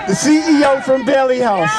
the CEO from Bailey House.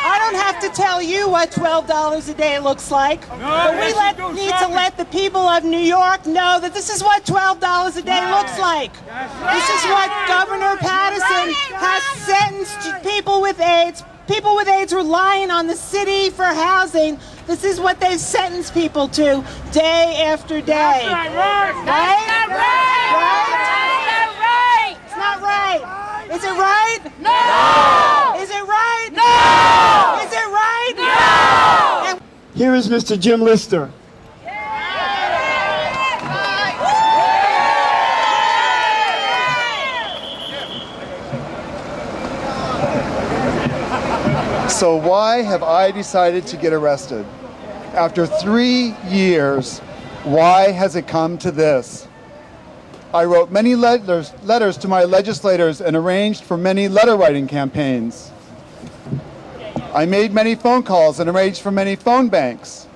I don't have to tell you what $12 a day looks like, but we need to let the people of New York know that this is what $12 a day looks like. This is what Governor Paterson has sentenced people with AIDS. People with AIDS relying on the city for housing. This is what they've sentenced people to day after day. That's not right. Right? It's not right. Is it right? No! Is it right? No! Is it right? No! Here is Mr. Jim Lister. So why have I decided to get arrested? After 3 years, why has it come to this? I wrote many letters to my legislators and arranged for many letter writing campaigns. I made many phone calls and arranged for many phone banks.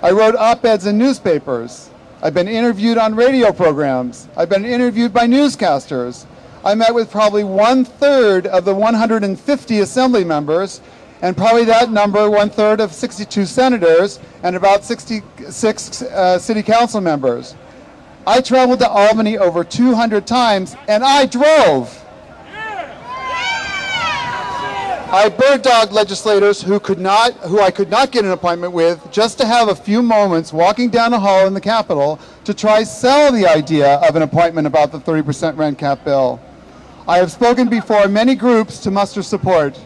I wrote op-eds in newspapers. I've been interviewed on radio programs. I've been interviewed by newscasters. I met with probably 1/3 of the 150 assembly members, and probably that number, 1/3 of 62 senators, and about 66 city council members. I traveled to Albany over 200 times, and I drove. I bird-dogged legislators who I could not get an appointment with, just to have a few moments walking down a hall in the Capitol to try sell the idea of an appointment about the 30% rent cap bill. I have spoken before many groups to muster support.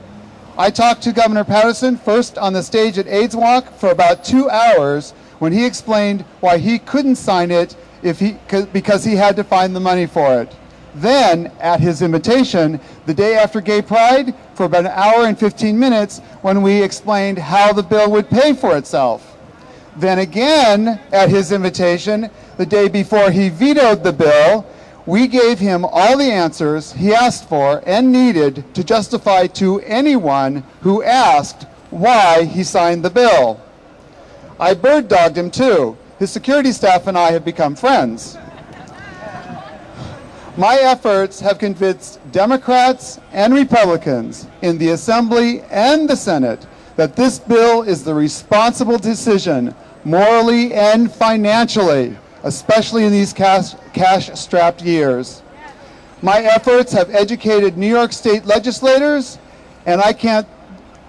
I talked to Governor Paterson first on the stage at AIDS Walk for about 2 hours when he explained why he couldn't sign it because he had to find the money for it. Then, at his invitation, the day after Gay Pride, for about an hour and 15 minutes when we explained how the bill would pay for itself. Then again, at his invitation, the day before he vetoed the bill, we gave him all the answers he asked for and needed to justify to anyone who asked why he signed the bill. I bird-dogged him too. His security staff and I have become friends. My efforts have convinced Democrats and Republicans in the Assembly and the Senate that this bill is the responsible decision, morally and financially, especially in these cash-strapped years. My efforts have educated New York State legislators, and I can't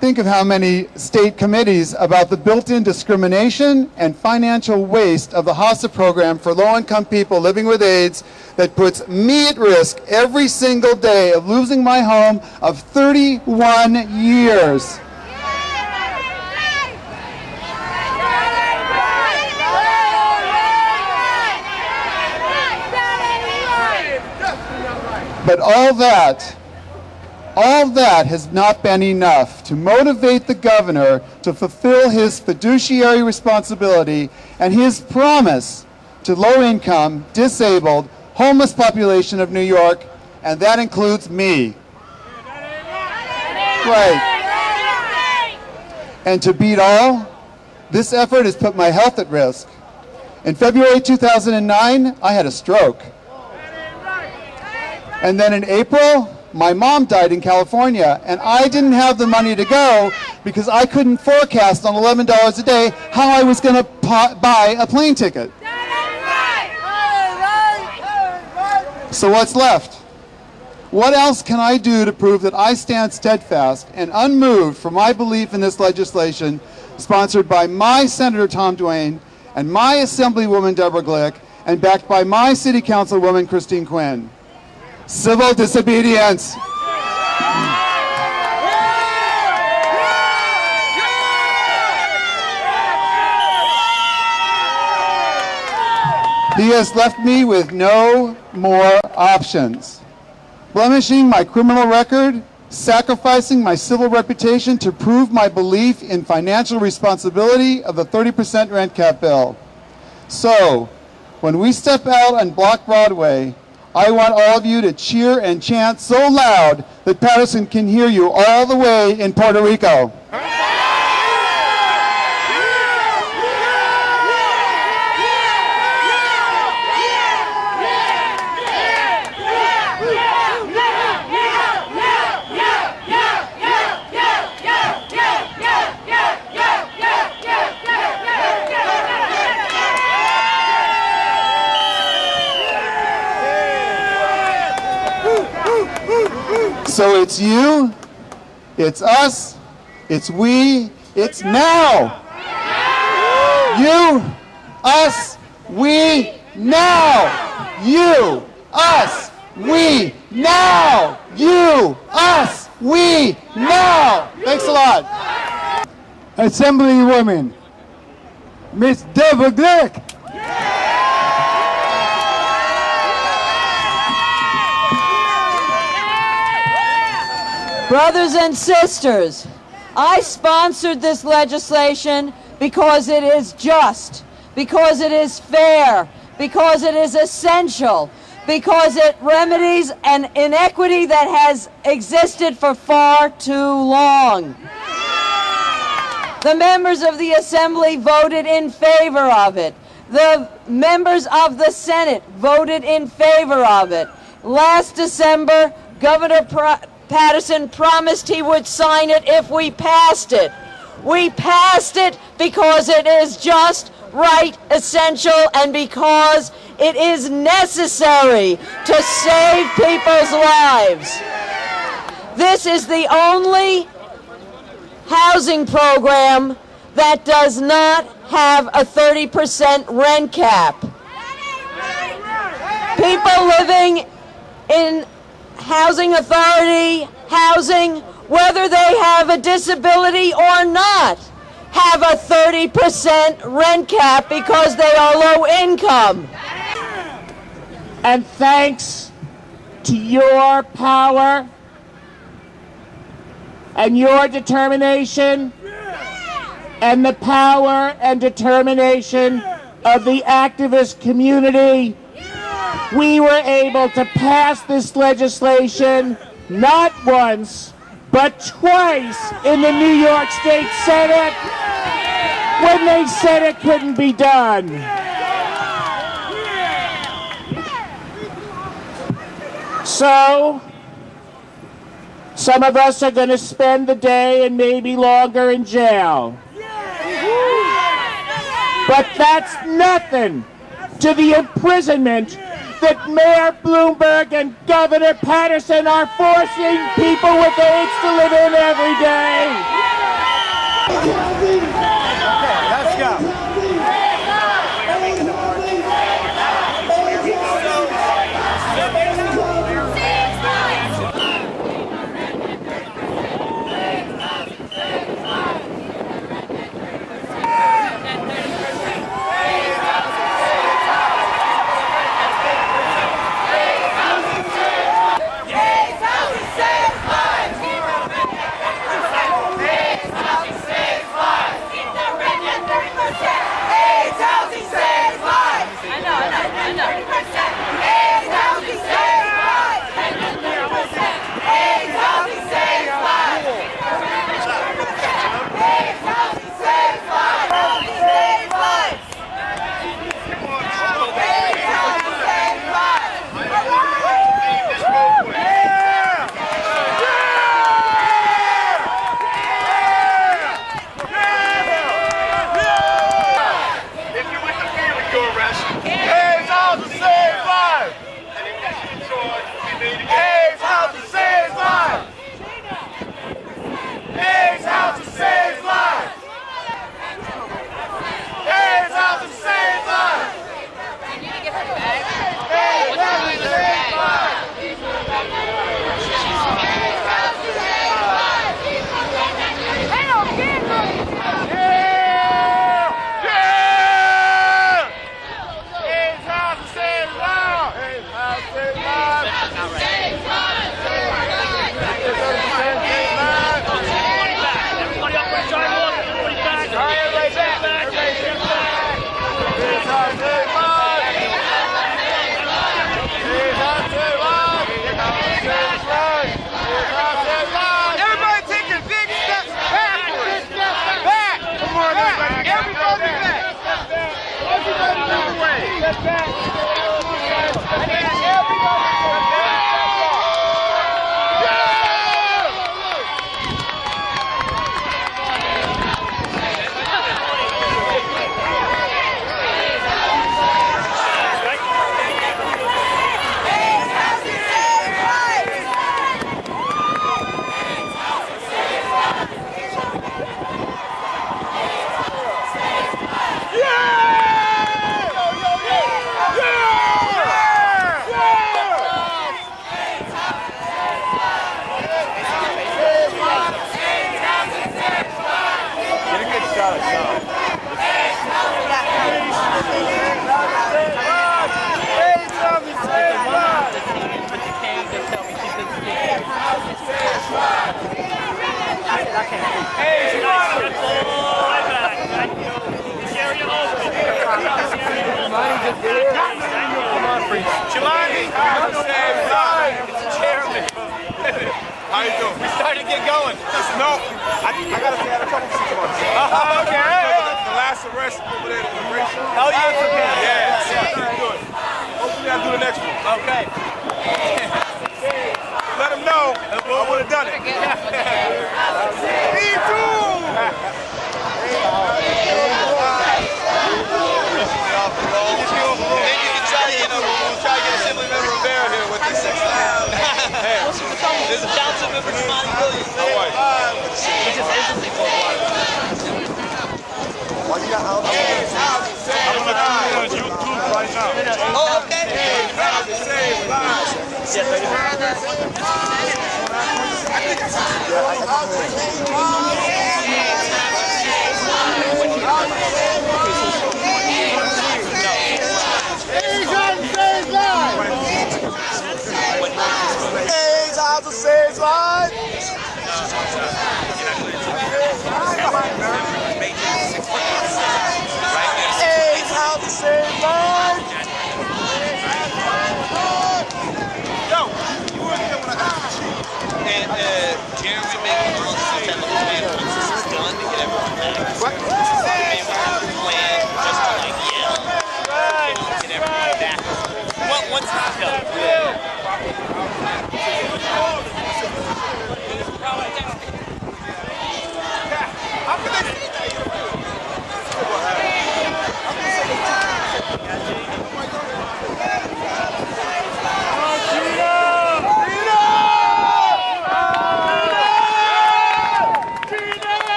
think of how many state committees about the built-in discrimination and financial waste of the HASA program for low-income people living with AIDS that puts me at risk every single day of losing my home of 31 years. But all that has not been enough to motivate the governor to fulfill his fiduciary responsibility and his promise to low-income, disabled, homeless population of New York, and that includes me. Right. And to beat all, this effort has put my health at risk. In February 2009, I had a stroke. And then in April, my mom died in California, and I didn't have the money to go because I couldn't forecast on $11 a day how I was going to buy a plane ticket. So what's left? What else can I do to prove that I stand steadfast and unmoved for my belief in this legislation sponsored by my Senator Tom Duane and my Assemblywoman Deborah Glick and backed by my City Councilwoman Christine Quinn? Civil disobedience. He has left me with no more options. Blemishing my criminal record, sacrificing my civil reputation to prove my belief in financial responsibility of the 30% rent cap bill. So, when we step out and block Broadway, I want all of you to cheer and chant so loud that Paterson can hear you all the way in Puerto Rico. So it's you, it's us, it's we, it's now. You, us, we, now. You, us, we, now. You, us, we, now. Thanks a lot. Assemblywoman, Miss Deborah Glick. Brothers and sisters, I sponsored this legislation because it is just, because it is fair, because it is essential, because it remedies an inequity that has existed for far too long. The members of the Assembly voted in favor of it. The members of the Senate voted in favor of it. Last December, Governor Paterson promised he would sign it if we passed it. We passed it because it is just, right, essential, and because it is necessary to save people's lives. This is the only housing program that does not have a 30% rent cap. People living in housing authority housing, whether they have a disability or not, have a 30% rent cap because they are low income. And thanks to your power and your determination and the power and determination of the activist community, we were able to pass this legislation not once, but twice in the New York State Senate when they said it couldn't be done. So, some of us are going to spend the day and maybe longer in jail. But that's nothing to the imprisonment that Mayor Bloomberg and Governor Paterson are forcing people with AIDS to live in every day. Let's go. Chairman. How you doing? We started to get going. No, I gotta say I had a couple of situations. Okay. The last arrest over there, the race. Oh yeah, yeah. Good. Hopefully I'll do the next one. Okay. Let them know I would have done it. Me too. Maybe you can try to, we'll try to get Assemblyman Rivera here with us next time. There's a councilman from Monty. How are you? He just instantly called water. Why you got out? I'm going to put it on YouTube right now. Oh, okay. How to save lives. AIDS how to save lives. AIDS how to save lives. Yo, you were here when I got the sheet. And Jeremy made a plan once this is done to get everyone back. What? Maybe plan just to like yell. Get everybody back. Once it's done. How can they see that?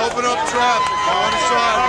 Open up traffic. Go on the side.